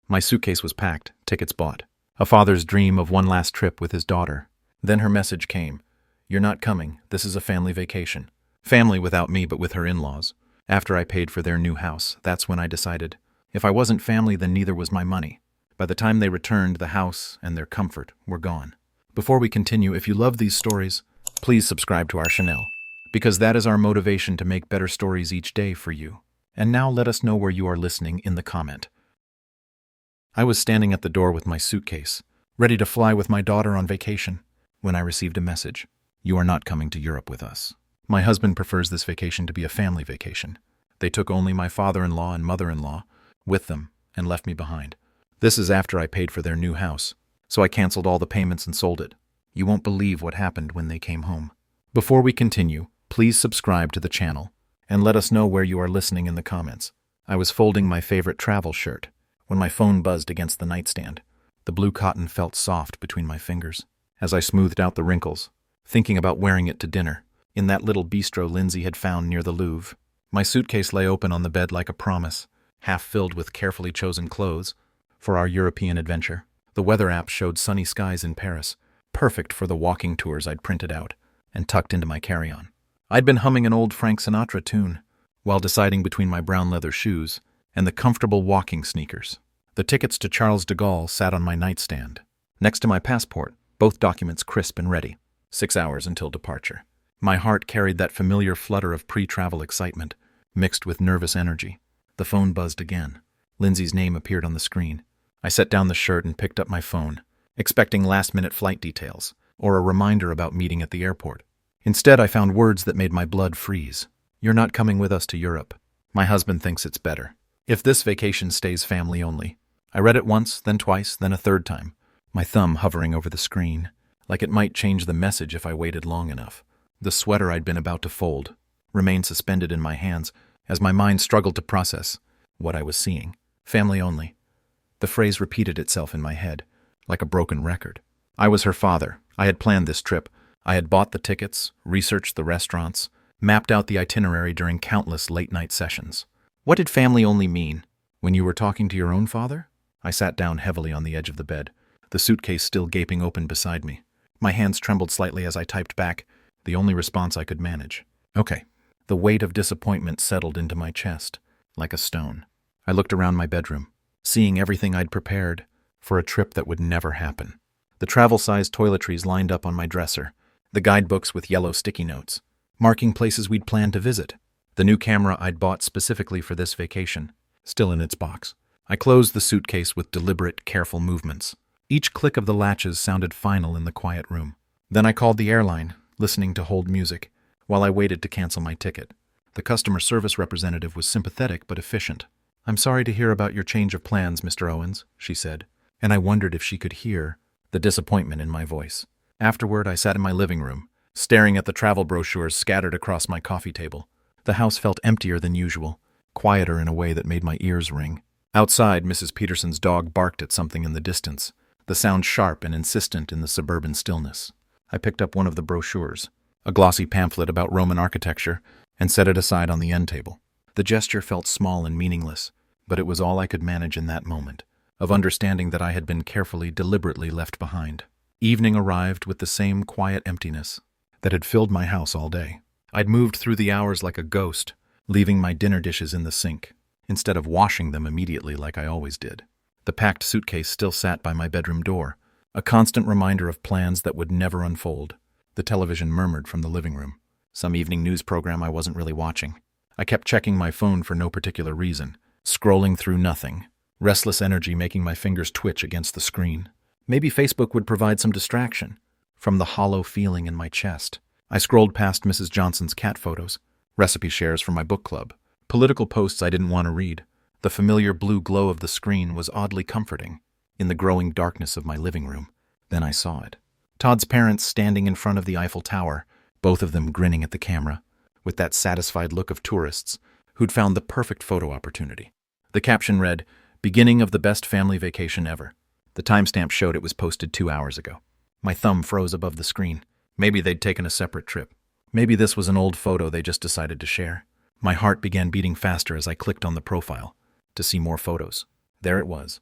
My suitcase was packed, tickets bought. A father's dream of one last trip with his daughter. Then her message came. "You're not coming. This is a family vacation." Family without me, but with her in-laws. After I paid for their new house, that's when I decided. If I wasn't family, then neither was my money. By the time they returned, the house and their comfort were gone. Before we continue, if you love these stories, please subscribe to our channel, because that is our motivation to make better stories each day for you. And now let us know where you are listening in the comment. I was standing at the door with my suitcase, ready to fly with my daughter on vacation, when I received a message. "You are not coming to Europe with us." My husband prefers this vacation to be a family vacation. They took only my father-in-law and mother-in-law with them and left me behind. This is after I paid for their new house, so I canceled all the payments and sold it. You won't believe what happened when they came home. Before we continue, please subscribe to the channel and let us know where you are listening in the comments. I was folding my favorite travel shirt when my phone buzzed against the nightstand. The blue cotton felt soft between my fingers as I smoothed out the wrinkles, thinking about wearing it to dinner in that little bistro Lindsay had found near the Louvre. My suitcase lay open on the bed like a promise, half filled with carefully chosen clothes for our European adventure. The weather app showed sunny skies in Paris, perfect for the walking tours I'd printed out and tucked into my carry-on. I'd been humming an old Frank Sinatra tune while deciding between my brown leather shoes and the comfortable walking sneakers. The tickets to Charles de Gaulle sat on my nightstand, next to my passport, both documents crisp and ready. 6 hours until departure. My heart carried that familiar flutter of pre-travel excitement, mixed with nervous energy. The phone buzzed again. Lindsay's name appeared on the screen. I set down the shirt and picked up my phone, expecting last-minute flight details or a reminder about meeting at the airport. Instead, I found words that made my blood freeze. "You're not coming with us to Europe. My husband thinks it's better if this vacation stays family only." I read it once, then twice, then a third time, my thumb hovering over the screen, like it might change the message if I waited long enough. The sweater I'd been about to fold remained suspended in my hands as my mind struggled to process what I was seeing. Family only. The phrase repeated itself in my head, like a broken record. I was her father. I had planned this trip. I had bought the tickets, researched the restaurants, mapped out the itinerary during countless late-night sessions. What did family only mean? When you were talking to your own father? I sat down heavily on the edge of the bed, the suitcase still gaping open beside me. My hands trembled slightly as I typed back, the only response I could manage. "Okay." The weight of disappointment settled into my chest, like a stone. I looked around my bedroom, seeing everything I'd prepared for a trip that would never happen. The travel-sized toiletries lined up on my dresser, the guidebooks with yellow sticky notes, marking places we'd planned to visit. The new camera I'd bought specifically for this vacation, still in its box. I closed the suitcase with deliberate, careful movements. Each click of the latches sounded final in the quiet room. Then I called the airline, listening to hold music, while I waited to cancel my ticket. The customer service representative was sympathetic but efficient. "I'm sorry to hear about your change of plans, Mr. Owens," she said, and I wondered if she could hear the disappointment in my voice. Afterward, I sat in my living room, staring at the travel brochures scattered across my coffee table. The house felt emptier than usual, quieter in a way that made my ears ring. Outside, Mrs. Peterson's dog barked at something in the distance, the sound sharp and insistent in the suburban stillness. I picked up one of the brochures, a glossy pamphlet about Roman architecture, and set it aside on the end table. The gesture felt small and meaningless, but it was all I could manage in that moment, of understanding that I had been carefully, deliberately left behind. Evening arrived with the same quiet emptiness that had filled my house all day. I'd moved through the hours like a ghost, leaving my dinner dishes in the sink, instead of washing them immediately like I always did. The packed suitcase still sat by my bedroom door, a constant reminder of plans that would never unfold. The television murmured from the living room, some evening news program I wasn't really watching. I kept checking my phone for no particular reason, scrolling through nothing, restless energy making my fingers twitch against the screen. Maybe Facebook would provide some distraction from the hollow feeling in my chest. I scrolled past Mrs. Johnson's cat photos, recipe shares from my book club, political posts I didn't want to read. The familiar blue glow of the screen was oddly comforting in the growing darkness of my living room. Then I saw it. Todd's parents standing in front of the Eiffel Tower, both of them grinning at the camera, with that satisfied look of tourists who'd found the perfect photo opportunity. The caption read, "Beginning of the best family vacation ever." The timestamp showed it was posted 2 hours ago. My thumb froze above the screen. Maybe they'd taken a separate trip. Maybe this was an old photo they just decided to share. My heart began beating faster as I clicked on the profile to see more photos. There it was.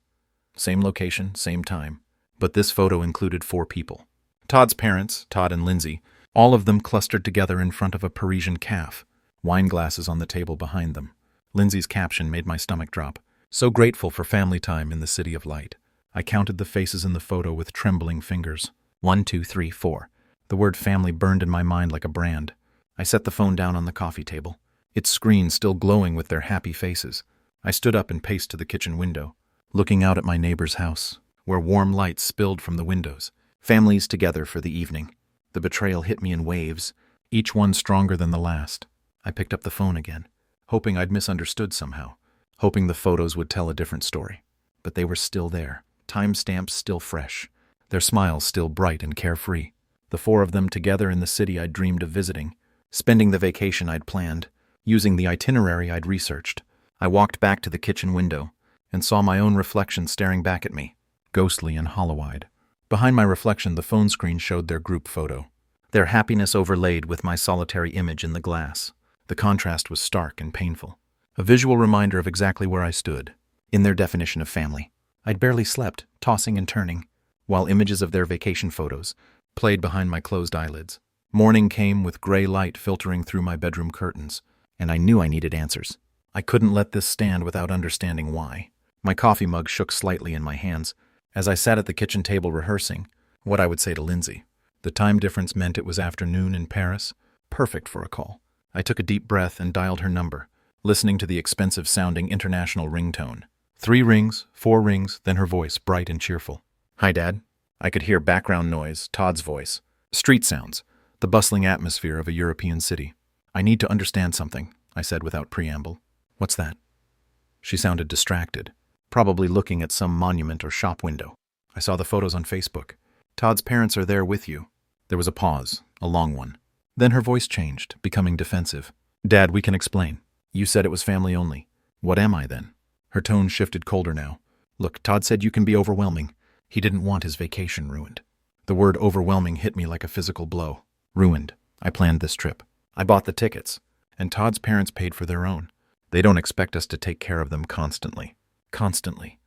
Same location, same time. But this photo included 4 people. Todd's parents, Todd and Lindsay, all of them clustered together in front of a Parisian cafe, wine glasses on the table behind them. Lindsay's caption made my stomach drop. So grateful for family time in the city of light. I counted the faces in the photo with trembling fingers. 1, 2, 3, 4. The word family burned in my mind like a brand. I set the phone down on the coffee table, its screen still glowing with their happy faces. I stood up and paced to the kitchen window, looking out at my neighbor's house, where warm light spilled from the windows. Families together for the evening. The betrayal hit me in waves, each one stronger than the last. I picked up the phone again, hoping I'd misunderstood somehow, hoping the photos would tell a different story. But they were still there, timestamps still fresh, their smiles still bright and carefree. The 4 of them together in the city I'd dreamed of visiting, spending the vacation I'd planned, using the itinerary I'd researched. I walked back to the kitchen window and saw my own reflection staring back at me, ghostly and hollow-eyed. Behind my reflection, the phone screen showed their group photo, their happiness overlaid with my solitary image in the glass. The contrast was stark and painful, a visual reminder of exactly where I stood, in their definition of family. I'd barely slept, tossing and turning, while images of their vacation photos played behind my closed eyelids. Morning came with gray light filtering through my bedroom curtains, and I knew I needed answers. I couldn't let this stand without understanding why. My coffee mug shook slightly in my hands as I sat at the kitchen table rehearsing what I would say to Lindsay. The time difference meant it was afternoon in Paris, perfect for a call. I took a deep breath and dialed her number, listening to the expensive-sounding international ringtone. 3 rings, 4 rings, then her voice, bright and cheerful. "Hi, Dad." I could hear background noise, Todd's voice, street sounds, the bustling atmosphere of a European city. "I need to understand something," I said without preamble. "What's that?" She sounded distracted, probably looking at some monument or shop window. "I saw the photos on Facebook. Todd's parents are there with you." There was a pause, a long one. Then her voice changed, becoming defensive. "Dad, we can explain. You said it was family only. What am I then?" Her tone shifted colder now. "Look, Todd said you can be overwhelming. He didn't want his vacation ruined." The word overwhelming hit me like a physical blow. Ruined. I planned this trip. I bought the tickets, and Todd's parents paid for their own. They don't expect us to take care of them constantly. Constantly.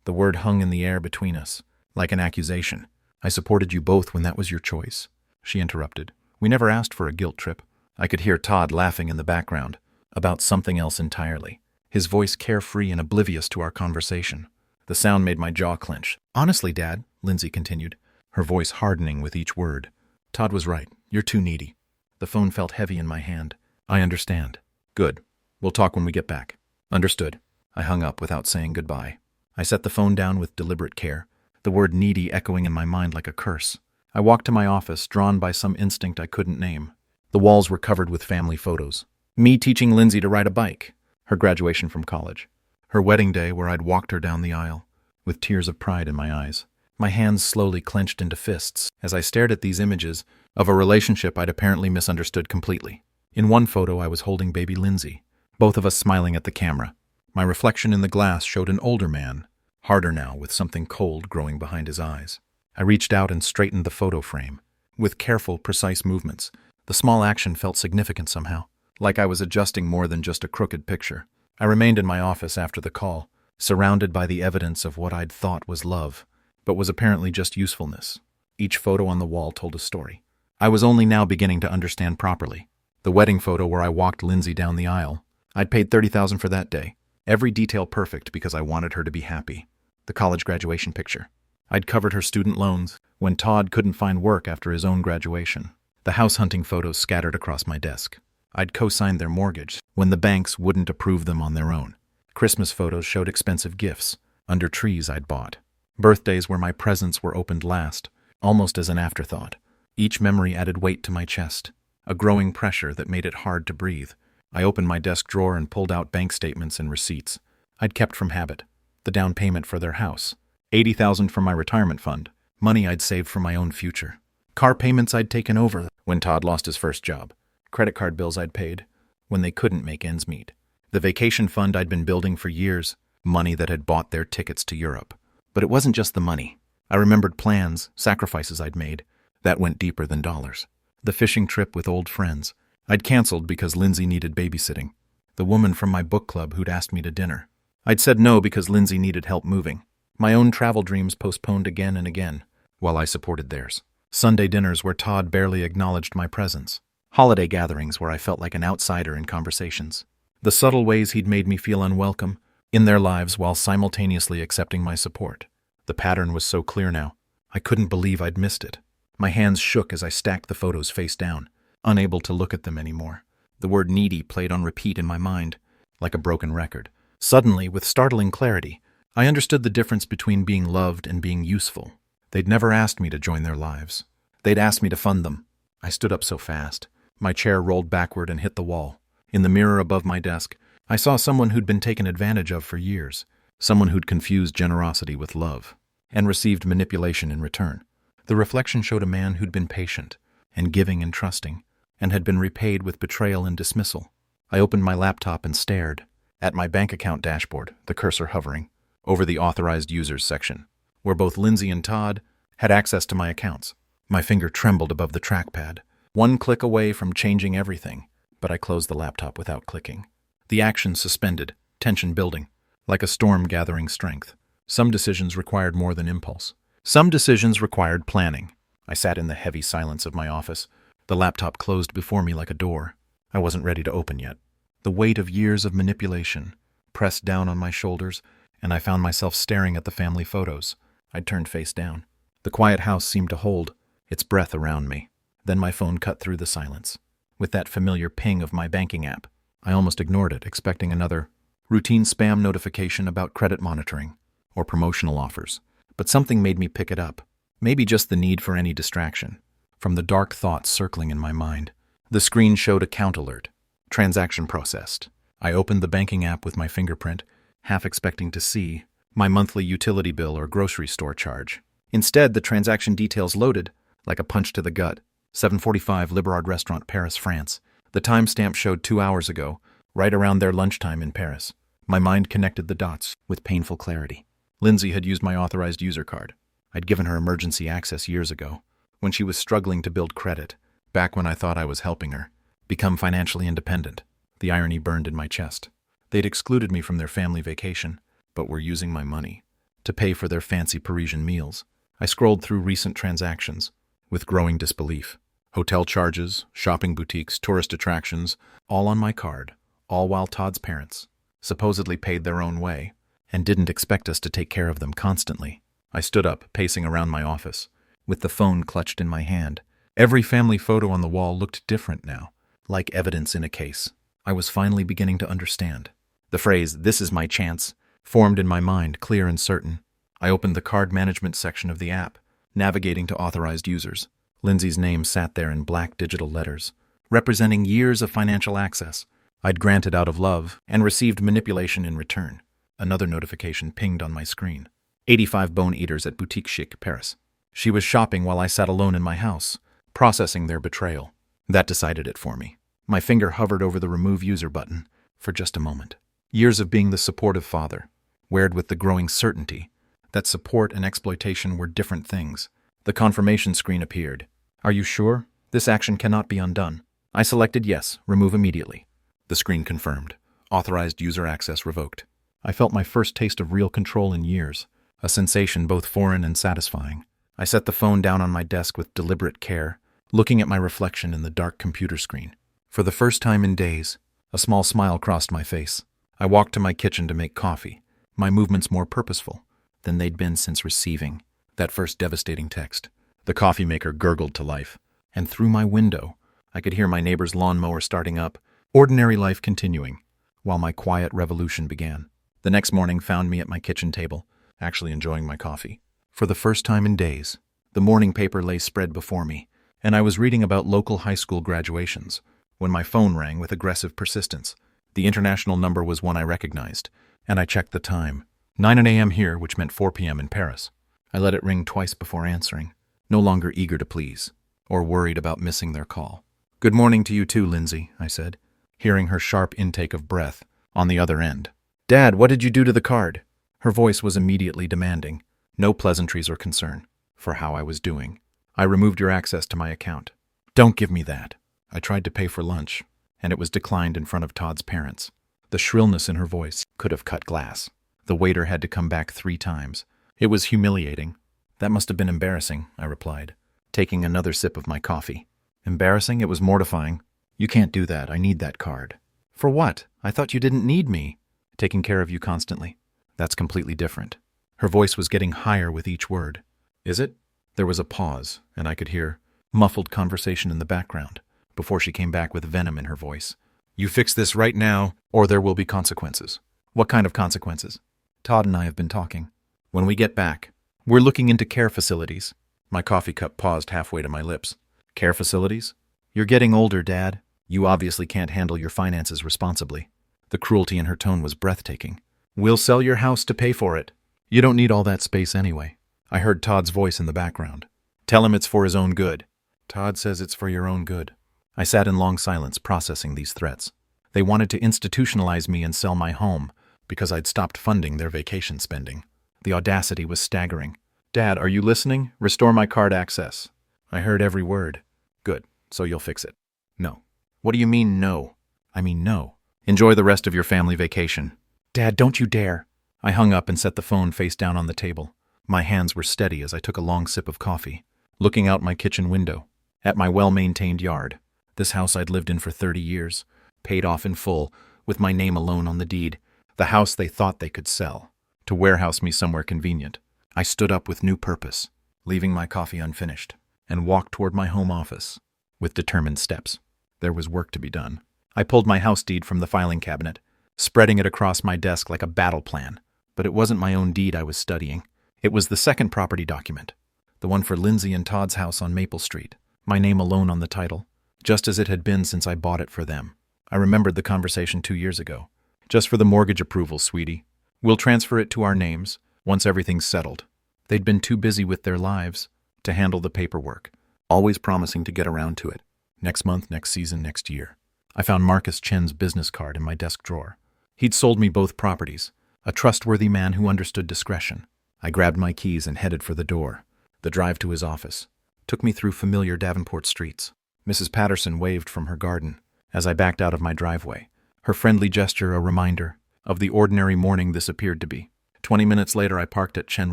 The word hung in the air between us, like an accusation. "I supported you both when that was your choice," she interrupted. "We never asked for a guilt trip." I could hear Todd laughing in the background, about something else entirely, his voice carefree and oblivious to our conversation. The sound made my jaw clench. "Honestly, Dad," Lindsay continued, her voice hardening with each word, "Todd was right. You're too needy." The phone felt heavy in my hand. "I understand." "Good. We'll talk when we get back." "Understood." I hung up without saying goodbye. I set the phone down with deliberate care, the word needy echoing in my mind like a curse. I walked to my office, drawn by some instinct I couldn't name. The walls were covered with family photos. Me teaching Lindsay to ride a bike, her graduation from college, her wedding day where I'd walked her down the aisle, with tears of pride in my eyes. My hands slowly clenched into fists as I stared at these images of a relationship I'd apparently misunderstood completely. In one photo, I was holding baby Lindsay, both of us smiling at the camera. My reflection in the glass showed an older man, harder now, with something cold growing behind his eyes. I reached out and straightened the photo frame. With careful, precise movements, the small action felt significant somehow, like I was adjusting more than just a crooked picture. I remained in my office after the call, surrounded by the evidence of what I'd thought was love, but was apparently just usefulness. Each photo on the wall told a story. I was only now beginning to understand properly. The wedding photo where I walked Lindsay down the aisle. I'd paid $30,000 for that day. Every detail perfect because I wanted her to be happy. The college graduation picture. I'd covered her student loans when Todd couldn't find work after his own graduation. The house hunting photos scattered across my desk. I'd co-signed their mortgage when the banks wouldn't approve them on their own. Christmas photos showed expensive gifts under trees I'd bought. Birthdays where my presents were opened last, almost as an afterthought. Each memory added weight to my chest, a growing pressure that made it hard to breathe. I opened my desk drawer and pulled out bank statements and receipts I'd kept from habit. The down payment for their house, $80,000 from my retirement fund, money I'd saved for my own future. Car payments I'd taken over when Todd lost his first job. Credit card bills I'd paid when they couldn't make ends meet. The vacation fund I'd been building for years, money that had bought their tickets to Europe. But it wasn't just the money. I remembered plans, sacrifices I'd made, that went deeper than dollars. The fishing trip with old friends I'd canceled because Lindsay needed babysitting. The woman from my book club who'd asked me to dinner. I'd said no because Lindsay needed help moving. My own travel dreams postponed again and again, while I supported theirs. Sunday dinners where Todd barely acknowledged my presence. Holiday gatherings where I felt like an outsider in conversations. The subtle ways he'd made me feel unwelcome in their lives while simultaneously accepting my support. The pattern was so clear now, I couldn't believe I'd missed it. My hands shook as I stacked the photos face down, unable to look at them anymore. The word needy played on repeat in my mind, like a broken record. Suddenly, with startling clarity, I understood the difference between being loved and being useful. They'd never asked me to join their lives. They'd asked me to fund them. I stood up so fast. My chair rolled backward and hit the wall. In the mirror above my desk, I saw someone who'd been taken advantage of for years, someone who'd confused generosity with love, and received manipulation in return. The reflection showed a man who'd been patient, and giving and trusting, and had been repaid with betrayal and dismissal. I opened my laptop and stared at my bank account dashboard, the cursor hovering over the authorized users section, where both Lindsay and Todd had access to my accounts. My finger trembled above the trackpad, one click away from changing everything, but I closed the laptop without clicking. The action suspended, tension building, like a storm gathering strength. Some decisions required more than impulse. Some decisions required planning. I sat in the heavy silence of my office. The laptop closed before me like a door. I wasn't ready to open yet. The weight of years of manipulation pressed down on my shoulders, and I found myself staring at the family photos. I'd turned face down. The quiet house seemed to hold its breath around me. Then my phone cut through the silence. With that familiar ping of my banking app, I almost ignored it, expecting another routine spam notification about credit monitoring or promotional offers. But something made me pick it up. Maybe just the need for any distraction from the dark thoughts circling in my mind. The screen showed account alert. Transaction processed. I opened the banking app with my fingerprint, half expecting to see my monthly utility bill or grocery store charge. Instead, the transaction details loaded like a punch to the gut. 7:45 Librard Restaurant, Paris, France. The timestamp showed 2 hours ago, right around their lunchtime in Paris. My mind connected the dots with painful clarity. Lindsay had used my authorized user card. I'd given her emergency access years ago, when she was struggling to build credit, back when I thought I was helping her become financially independent. The irony burned in my chest. They'd excluded me from their family vacation, but were using my money to pay for their fancy Parisian meals. I scrolled through recent transactions with growing disbelief. Hotel charges, shopping boutiques, tourist attractions, all on my card, all while Todd's parents supposedly paid their own way and didn't expect us to take care of them constantly. I stood up, pacing around my office, with the phone clutched in my hand. Every family photo on the wall looked different now, like evidence in a case. I was finally beginning to understand. The phrase, "this is my chance," formed in my mind, clear and certain. I opened the card management section of the app, navigating to authorized users. Lindsay's name sat there in black digital letters, representing years of financial access I'd granted out of love and received manipulation in return. Another notification pinged on my screen. 85 Bone Eaters at Boutique Chic, Paris. She was shopping while I sat alone in my house, processing their betrayal. That decided it for me. My finger hovered over the Remove User button for just a moment. Years of being the supportive father, weared with the growing certainty that support and exploitation were different things. The confirmation screen appeared. "Are you sure? This action cannot be undone." I selected yes, remove immediately. The screen confirmed. Authorized user access revoked. I felt my first taste of real control in years, a sensation both foreign and satisfying. I set the phone down on my desk with deliberate care, looking at my reflection in the dark computer screen. For the first time in days, a small smile crossed my face. I walked to my kitchen to make coffee, my movements more purposeful than they'd been since receiving that first devastating text. The coffee maker gurgled to life, and through my window, I could hear my neighbor's lawnmower starting up, ordinary life continuing, while my quiet revolution began. The next morning found me at my kitchen table, actually enjoying my coffee. For the first time in days, the morning paper lay spread before me, and I was reading about local high school graduations, when my phone rang with aggressive persistence. The international number was one I recognized, and I checked the time. 9 a.m. here, which meant 4 p.m. in Paris. I let it ring twice before answering, no longer eager to please, or worried about missing their call. "Good morning to you too, Lindsay," I said, hearing her sharp intake of breath on the other end. "Dad, what did you do to the card?" Her voice was immediately demanding, no pleasantries or concern, for how I was doing. "I removed your access to my account." "Don't give me that." I tried to pay for lunch, and it was declined in front of Todd's parents. The shrillness in her voice could have cut glass. The waiter had to come back 3 times. It was humiliating. That must have been embarrassing, I replied, taking another sip of my coffee. Embarrassing? It was mortifying. You can't do that. I need that card. For what? I thought you didn't need me. Taking care of you constantly. That's completely different. Her voice was getting higher with each word. Is it? There was a pause, and I could hear muffled conversation in the background before she came back with venom in her voice. You fix this right now, or there will be consequences. What kind of consequences? Todd and I have been talking. When we get back, we're looking into care facilities. My coffee cup paused halfway to my lips. Care facilities? You're getting older, Dad. You obviously can't handle your finances responsibly. The cruelty in her tone was breathtaking. We'll sell your house to pay for it. You don't need all that space anyway. I heard Todd's voice in the background. Tell him it's for his own good. Todd says it's for your own good. I sat in long silence processing these threats. They wanted to institutionalize me and sell my home because I'd stopped funding their vacation spending. The audacity was staggering. Dad, are you listening? Restore my card access. I heard every word. Good, so you'll fix it. No. What do you mean, no? I mean, no. Enjoy the rest of your family vacation. Dad, don't you dare. I hung up and set the phone face down on the table. My hands were steady as I took a long sip of coffee, looking out my kitchen window, at my well-maintained yard. This house I'd lived in for 30 years, paid off in full, with my name alone on the deed. The house they thought they could sell, to warehouse me somewhere convenient. I stood up with new purpose, leaving my coffee unfinished, and walked toward my home office, with determined steps. There was work to be done. I pulled my house deed from the filing cabinet, spreading it across my desk like a battle plan. But it wasn't my own deed I was studying. It was the second property document, the one for Lindsay and Todd's house on Maple Street. My name alone on the title, just as it had been since I bought it for them. I remembered the conversation 2 years ago. Just for the mortgage approval, sweetie. We'll transfer it to our names once everything's settled. They'd been too busy with their lives to handle the paperwork, always promising to get around to it. Next month, next season, next year. I found Marcus Chen's business card in my desk drawer. He'd sold me both properties, a trustworthy man who understood discretion. I grabbed my keys and headed for the door. The drive to his office took me through familiar Davenport streets. Mrs. Patterson waved from her garden as I backed out of my driveway, her friendly gesture a reminder of the ordinary morning this appeared to be. 20 minutes later, I parked at Chen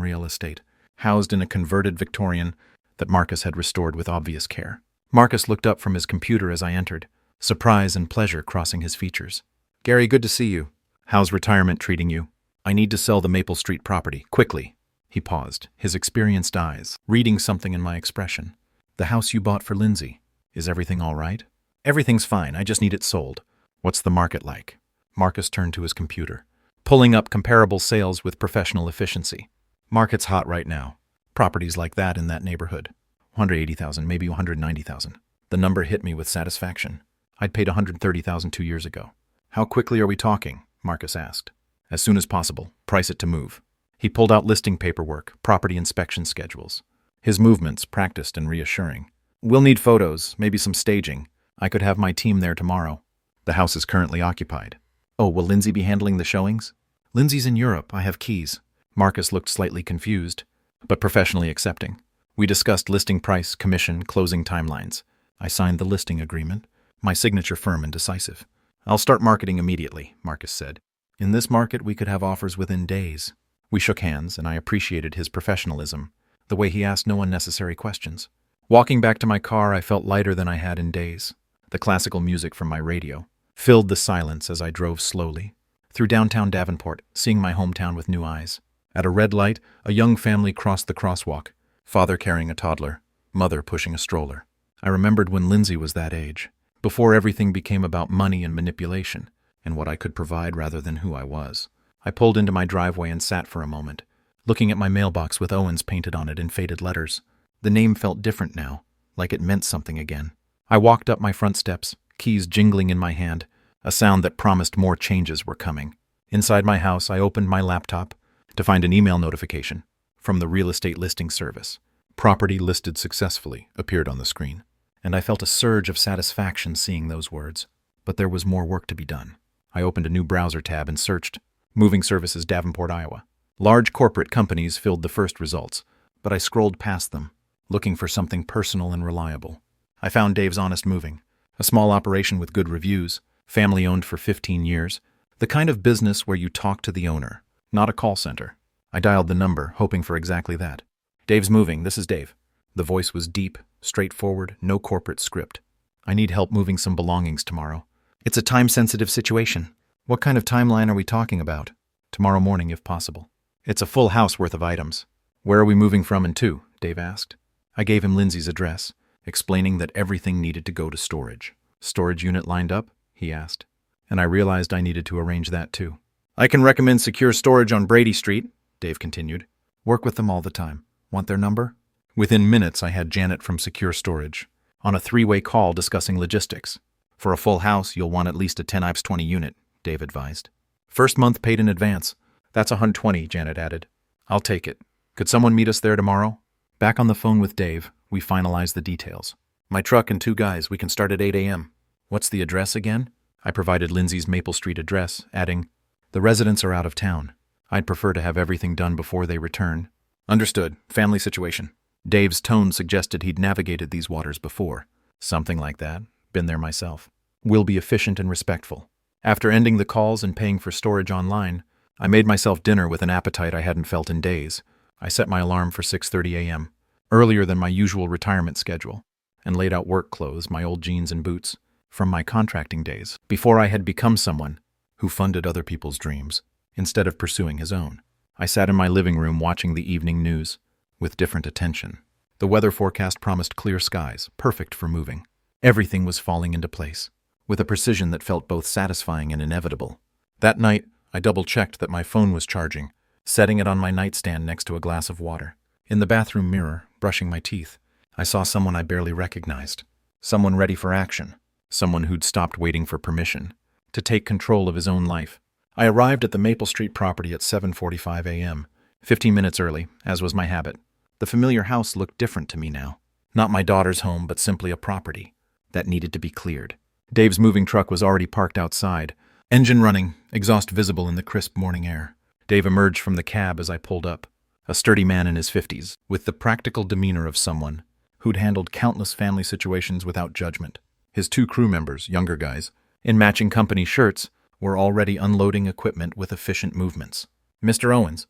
Real Estate, housed in a converted Victorian that Marcus had restored with obvious care. Marcus looked up from his computer as I entered, surprise and pleasure crossing his features. Gary, good to see you. How's retirement treating you? I need to sell the Maple Street property, quickly. He paused, his experienced eyes reading something in my expression. The house you bought for Lindsay. Is everything all right? Everything's fine, I just need it sold. What's the market like? Marcus turned to his computer, pulling up comparable sales with professional efficiency. Market's hot right now. Properties like that in that neighborhood. 180,000, maybe 190,000. The number hit me with satisfaction. I'd paid 130,000 2 years ago. How quickly are we talking? Marcus asked. As soon as possible. Price it to move. He pulled out listing paperwork, property inspection schedules. His movements, practiced and reassuring. We'll need photos, maybe some staging. I could have my team there tomorrow. The house is currently occupied. Oh, will Lindsay be handling the showings? Lindsay's in Europe. I have keys. Marcus looked slightly confused, but professionally accepting. We discussed listing price, commission, closing timelines. I signed the listing agreement, my signature firm and decisive. I'll start marketing immediately, Marcus said. In this market, we could have offers within days. We shook hands, and I appreciated his professionalism, the way he asked no unnecessary questions. Walking back to my car, I felt lighter than I had in days. The classical music from my radio filled the silence as I drove slowly through downtown Davenport, seeing my hometown with new eyes. At a red light, a young family crossed the crosswalk, father carrying a toddler, mother pushing a stroller. I remembered when Lindsay was that age, before everything became about money and manipulation, and what I could provide rather than who I was. I pulled into my driveway and sat for a moment, looking at my mailbox with Owens painted on it in faded letters. The name felt different now, like it meant something again. I walked up my front steps, keys jingling in my hand, a sound that promised more changes were coming. Inside my house, I opened my laptop to find an email notification from the real estate listing service. Property listed successfully appeared on the screen, and I felt a surge of satisfaction seeing those words. But there was more work to be done. I opened a new browser tab and searched Moving Services Davenport, Iowa. Large corporate companies filled the first results, but I scrolled past them, looking for something personal and reliable. I found Dave's Honest Moving, a small operation with good reviews, family-owned for 15 years, the kind of business where you talk to the owner, not a call center. I dialed the number, hoping for exactly that. Dave's moving. This is Dave. The voice was deep, straightforward, no corporate script. I need help moving some belongings tomorrow. It's a time-sensitive situation. What kind of timeline are we talking about? Tomorrow morning, if possible. It's a full house worth of items. Where are we moving from and to? Dave asked. I gave him Lindsay's address, explaining that everything needed to go to storage. Storage unit lined up? He asked. And I realized I needed to arrange that too. I can recommend secure storage on Brady Street, Dave continued. Work with them all the time. Want their number? Within minutes, I had Janet from Secure Storage on a three-way call discussing logistics. For a full house, you'll want at least a 10x20 unit, Dave advised. First month paid in advance. That's $120, Janet added. I'll take it. Could someone meet us there tomorrow? Back on the phone with Dave, we finalized the details. My truck and 2 guys, we can start at 8 a.m. What's the address again? I provided Lindsay's Maple Street address, adding, the residents are out of town. I'd prefer to have everything done before they return. Understood. Family situation. Dave's tone suggested he'd navigated these waters before. Something like that. Been there myself. We'll be efficient and respectful. After ending the calls and paying for storage online, I made myself dinner with an appetite I hadn't felt in days. I set my alarm for 6:30 a.m., earlier than my usual retirement schedule, and laid out work clothes, my old jeans and boots, from my contracting days, before I had become someone who funded other people's dreams instead of pursuing his own. I sat in my living room watching the evening news with different attention. The weather forecast promised clear skies, perfect for moving. Everything was falling into place, with a precision that felt both satisfying and inevitable. That night, I double-checked that my phone was charging, setting it on my nightstand next to a glass of water. In the bathroom mirror, brushing my teeth, I saw someone I barely recognized. Someone ready for action. Someone who'd stopped waiting for permission to take control of his own life. I arrived at the Maple Street property at 7:45 a.m., 15 minutes early, as was my habit. The familiar house looked different to me now. Not my daughter's home, but simply a property that needed to be cleared. Dave's moving truck was already parked outside, engine running, exhaust visible in the crisp morning air. Dave emerged from the cab as I pulled up, a sturdy man in his 50s, with the practical demeanor of someone who'd handled countless family situations without judgment. His 2 crew members, younger guys, in matching company shirts, were already unloading equipment with efficient movements. Mr. Owens,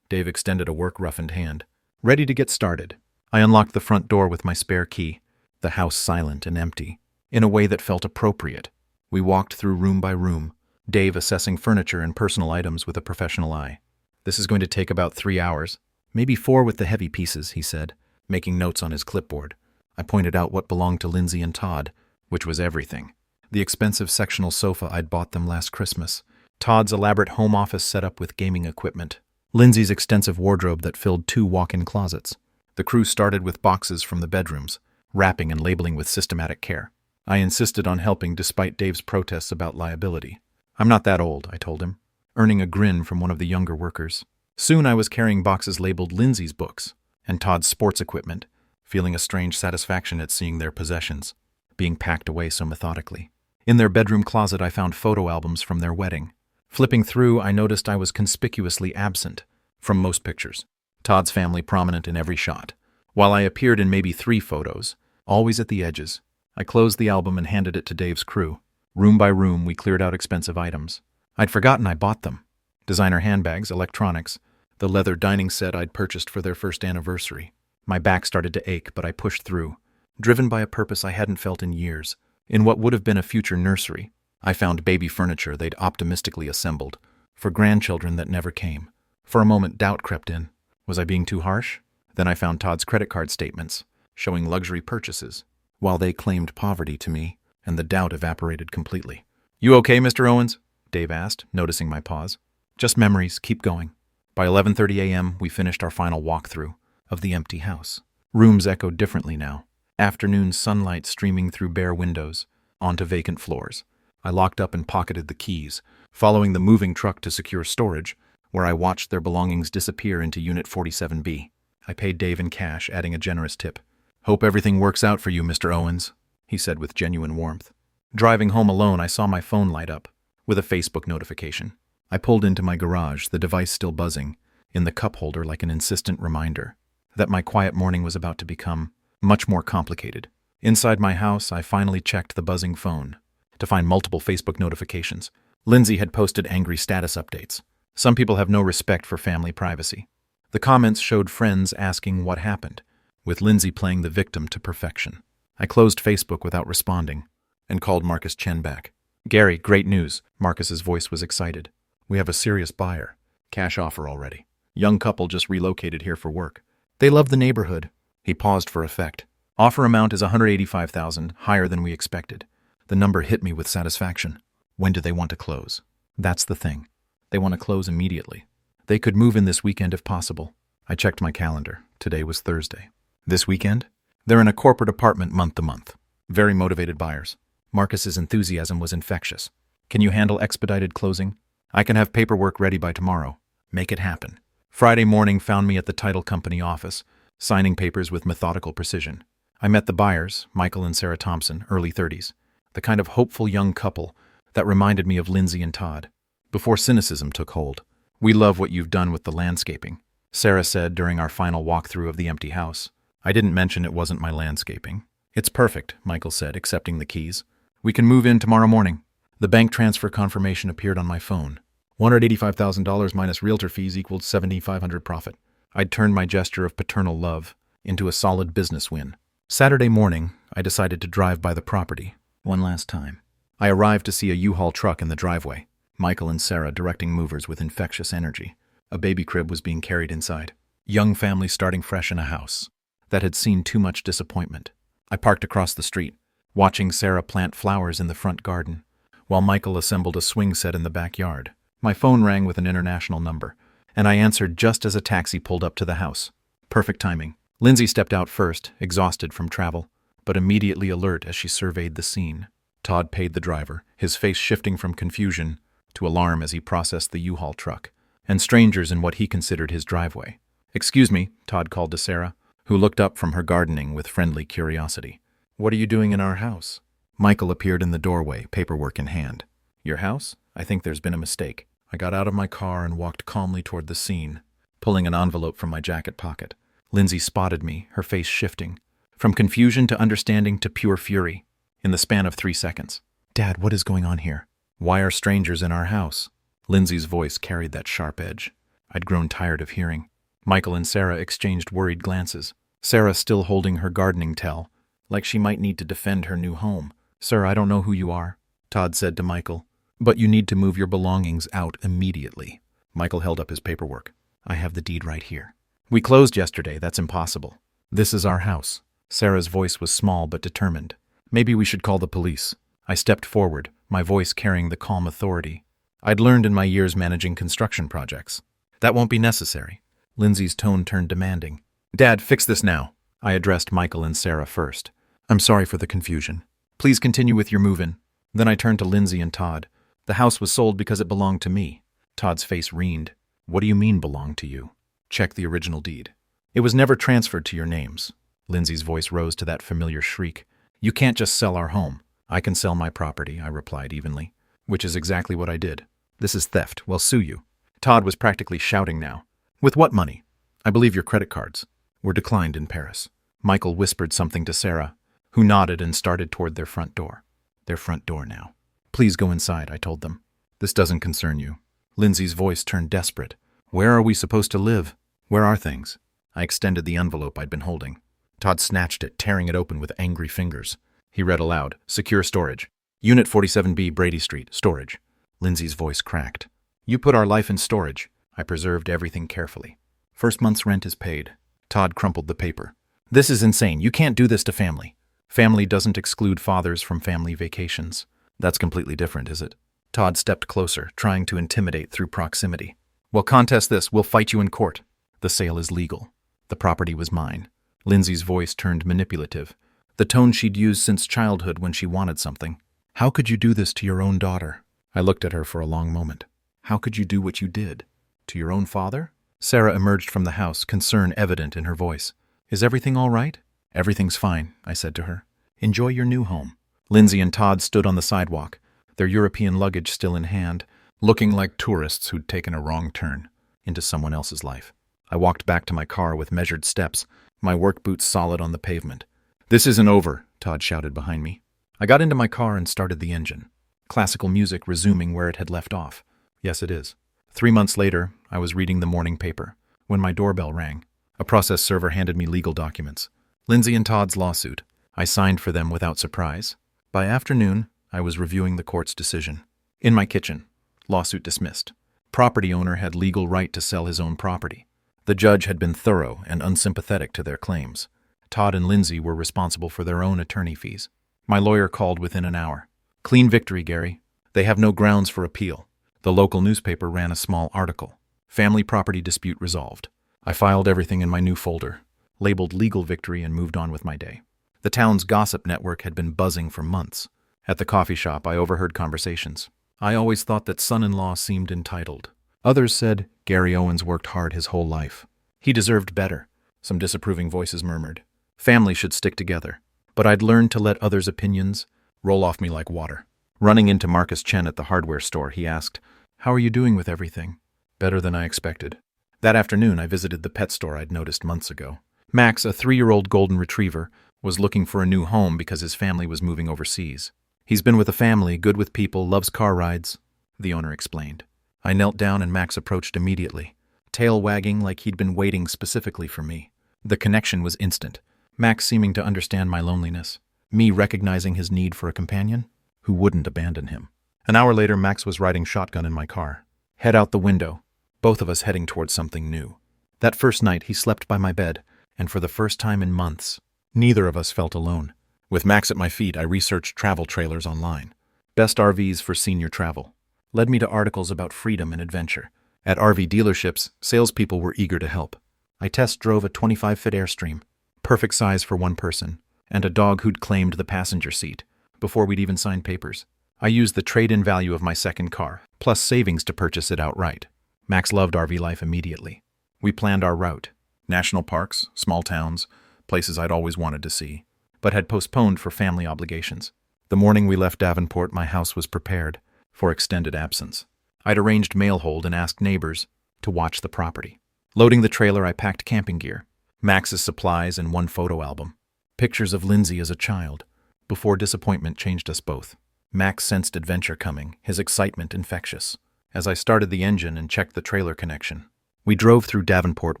Dave extended a work-roughened hand. Ready to get started. I unlocked the front door with my spare key, the house silent and empty, in a way that felt appropriate. We walked through room by room, Dave assessing furniture and personal items with a professional eye. This is going to take about 3 hours, maybe 4 with the heavy pieces, he said, making notes on his clipboard. I pointed out what belonged to Lindsay and Todd, which was everything. The expensive sectional sofa I'd bought them last Christmas, Todd's elaborate home office setup with gaming equipment, Lindsay's extensive wardrobe that filled 2 walk-in closets. The crew started with boxes from the bedrooms, wrapping and labeling with systematic care. I insisted on helping despite Dave's protests about liability. I'm not that old, I told him, earning a grin from one of the younger workers. Soon I was carrying boxes labeled Lindsay's books and Todd's sports equipment, feeling a strange satisfaction at seeing their possessions being packed away so methodically. In their bedroom closet, I found photo albums from their wedding. Flipping through, I noticed I was conspicuously absent from most pictures. Todd's family prominent in every shot, while I appeared in maybe 3 photos, always at the edges. I closed the album and handed it to Dave's crew. Room by room, we cleared out expensive items. I'd forgotten I bought them. Designer handbags, electronics, the leather dining set I'd purchased for their first anniversary. My back started to ache, but I pushed through, driven by a purpose I hadn't felt in years. In what would have been a future nursery, I found baby furniture they'd optimistically assembled for grandchildren that never came. For a moment, doubt crept in. Was I being too harsh? Then I found Todd's credit card statements, showing luxury purchases, while they claimed poverty to me, and the doubt evaporated completely. You okay, Mr. Owens? Dave asked, noticing my pause. Just memories, keep going. By 11:30 a.m., we finished our final walkthrough of the empty house. Rooms echoed differently now. Afternoon sunlight streaming through bare windows onto vacant floors. I locked up and pocketed the keys, following the moving truck to secure storage, where I watched their belongings disappear into Unit 47B. I paid Dave in cash, adding a generous tip. Hope everything works out for you, Mr. Owens, he said with genuine warmth. Driving home alone, I saw my phone light up with a Facebook notification. I pulled into my garage, the device still buzzing, in the cup holder like an insistent reminder that my quiet morning was about to become much more complicated. Inside my house, I finally checked the buzzing phone to find multiple Facebook notifications. Lindsay had posted angry status updates, Some people have no respect for family privacy. The comments showed friends asking what happened, with Lindsay playing the victim to perfection. I closed Facebook without responding and called Marcus Chen back. Gary, great news. Marcus's voice was excited. We have a serious buyer. Cash offer already. Young couple just relocated here for work. They love the neighborhood. He paused for effect. Offer amount is $185,000, higher than we expected. The number hit me with satisfaction. When do they want to close? That's the thing. They want to close immediately. They could move in this weekend if possible. I checked my calendar. Today was Thursday. This weekend? They're in a corporate apartment month to month. Very motivated buyers. Marcus's enthusiasm was infectious. Can you handle expedited closing? I can have paperwork ready by tomorrow. Make it happen. Friday morning found me at the title company office, signing papers with methodical precision. I met the buyers, Michael and Sarah Thompson, early 30s, the kind of hopeful young couple that reminded me of Lindsay and Todd. Before cynicism took hold. We love what you've done with the landscaping, Sarah said during our final walkthrough of the empty house. I didn't mention it wasn't my landscaping. It's perfect, Michael said, accepting the keys. We can move in tomorrow morning. The bank transfer confirmation appeared on my phone. $185,000 minus realtor fees equaled $7,500 profit. I'd turned my gesture of paternal love into a solid business win. Saturday morning, I decided to drive by the property one last time. I arrived to see a U-Haul truck in the driveway. Michael and Sarah directing movers with infectious energy. A baby crib was being carried inside. Young family starting fresh in a house that had seen too much disappointment. I parked across the street, watching Sarah plant flowers in the front garden, while Michael assembled a swing set in the backyard. My phone rang with an international number, and I answered just as a taxi pulled up to the house. Perfect timing. Lindsay stepped out first, exhausted from travel, but immediately alert as she surveyed the scene. Todd paid the driver, his face shifting from confusion to alarm as he processed the U-Haul truck, and strangers in what he considered his driveway. "Excuse me," Todd called to Sarah, who looked up from her gardening with friendly curiosity. "What are you doing in our house?" Michael appeared in the doorway, paperwork in hand. "Your house? I think there's been a mistake." I got out of my car and walked calmly toward the scene, pulling an envelope from my jacket pocket. Lindsay spotted me, her face shifting, from confusion to understanding to pure fury, in the span of 3 seconds. "Dad, what is going on here? Why are strangers in our house?" Lindsay's voice carried that sharp edge I'd grown tired of hearing. Michael and Sarah exchanged worried glances, Sarah still holding her gardening towel, like she might need to defend her new home. "Sir, I don't know who you are," Todd said to Michael, "but you need to move your belongings out immediately." Michael held up his paperwork. "I have the deed right here." "We closed yesterday. That's impossible. This is our house." Sarah's voice was small but determined. "Maybe we should call the police." I stepped forward, my voice carrying the calm authority I'd learned in my years managing construction projects. "That won't be necessary." Lindsay's tone turned demanding. "Dad, fix this now." I addressed Michael and Sarah first. "I'm sorry for the confusion. Please continue with your move-in." Then I turned to Lindsay and Todd. "The house was sold because it belonged to me." Todd's face reened. "What do you mean belonged to you?" "Check the original deed. It was never transferred to your names." Lindsay's voice rose to that familiar shriek. "You can't just sell our home." "I can sell my property," I replied evenly, which is exactly what I did. "This is theft. We'll sue you." Todd was practically shouting now. "With what money?" "I believe your credit cards were declined in Paris." Michael whispered something to Sarah, who nodded and started toward their front door. Their front door now. "Please go inside," I told them. "This doesn't concern you." Lindsay's voice turned desperate. "Where are we supposed to live? Where are things?" I extended the envelope I'd been holding. Todd snatched it, tearing it open with angry fingers. He read aloud, "Secure storage. Unit 47B, Brady Street, storage." Lindsay's voice cracked. "You put our life in storage." I preserved everything carefully. "First month's rent is paid." Todd crumpled the paper. "This is insane. You can't do this to family." "Family doesn't exclude fathers from family vacations." "That's completely different, is it?" Todd stepped closer, trying to intimidate through proximity. "We'll contest this. We'll fight you in court." "The sale is legal. The property was mine." Lindsay's voice turned manipulative, the tone she'd used since childhood when she wanted something. "How could you do this to your own daughter?" I looked at her for a long moment. "How could you do what you did? To your own father?" Sarah emerged from the house, concern evident in her voice. "Is everything all right?" "Everything's fine," I said to her. "Enjoy your new home." Lindsay and Todd stood on the sidewalk, their European luggage still in hand, looking like tourists who'd taken a wrong turn into someone else's life. I walked back to my car with measured steps, my work boots solid on the pavement. "This isn't over," Todd shouted behind me. I got into my car and started the engine, classical music resuming where it had left off. "Yes, it is." 3 months later, I was reading the morning paper when my doorbell rang. A process server handed me legal documents. Lindsay and Todd's lawsuit. I signed for them without surprise. By afternoon, I was reviewing the court's decision. In my kitchen, lawsuit dismissed. Property owner had legal right to sell his own property. The judge had been thorough and unsympathetic to their claims. Todd and Lindsay were responsible for their own attorney fees. My lawyer called within an hour. Clean victory, Gary. They have no grounds for appeal. The local newspaper ran a small article. Family property dispute resolved. I filed everything in my new folder, labeled legal victory, and moved on with my day. The town's gossip network had been buzzing for months. At the coffee shop, I overheard conversations. I always thought that son-in-law seemed entitled. Others said Gary Owens worked hard his whole life. He deserved better. Some disapproving voices murmured. Family should stick together. But I'd learned to let others' opinions roll off me like water. Running into Marcus Chen at the hardware store, he asked, "How are you doing with everything?" "Better than I expected." That afternoon, I visited the pet store I'd noticed months ago. Max, a 3-year-old golden retriever, was looking for a new home because his family was moving overseas. "He's been with a family, good with people, loves car rides," the owner explained. I knelt down and Max approached immediately, tail wagging like he'd been waiting specifically for me. The connection was instant, Max seeming to understand my loneliness, me recognizing his need for a companion who wouldn't abandon him. An hour later, Max was riding shotgun in my car. Head out the window, both of us heading towards something new. That first night, he slept by my bed, and for the first time in months, neither of us felt alone. With Max at my feet, I researched travel trailers online. Best RVs for senior travel. Led me to articles about freedom and adventure. At RV dealerships, salespeople were eager to help. I test drove a 25-foot Airstream, perfect size for one person, and a dog who'd claimed the passenger seat before we'd even signed papers. I used the trade-in value of my second car, plus savings to purchase it outright. Max loved RV life immediately. We planned our route. National parks, small towns, places I'd always wanted to see, but had postponed for family obligations. The morning we left Davenport, my house was prepared for extended absence. I'd arranged mail hold and asked neighbors to watch the property. Loading the trailer, I packed camping gear, Max's supplies, and one photo album. Pictures of Lindsay as a child, before disappointment changed us both. Max sensed adventure coming, his excitement infectious. As I started the engine and checked the trailer connection, we drove through Davenport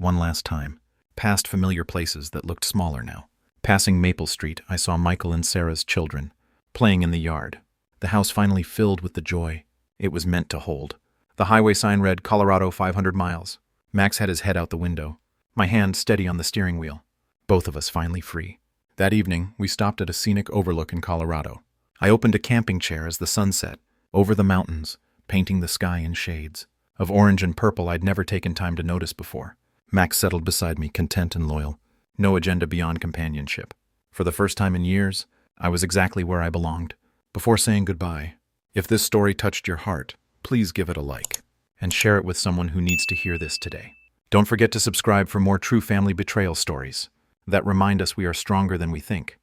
one last time, past familiar places that looked smaller now. Passing Maple Street, I saw Michael and Sarah's children playing in the yard. The house finally filled with the joy it was meant to hold. The highway sign read Colorado 500 miles. Max had his head out the window, my hand steady on the steering wheel. Both of us finally free. That evening, we stopped at a scenic overlook in Colorado. I opened a camping chair as the sun set, over the mountains, painting the sky in shades of orange and purple I'd never taken time to notice before. Max settled beside me, content and loyal. No agenda beyond companionship. For the first time in years, I was exactly where I belonged. Before saying goodbye, if this story touched your heart, please give it a like and share it with someone who needs to hear this today. Don't forget to subscribe for more true family betrayal stories that remind us we are stronger than we think.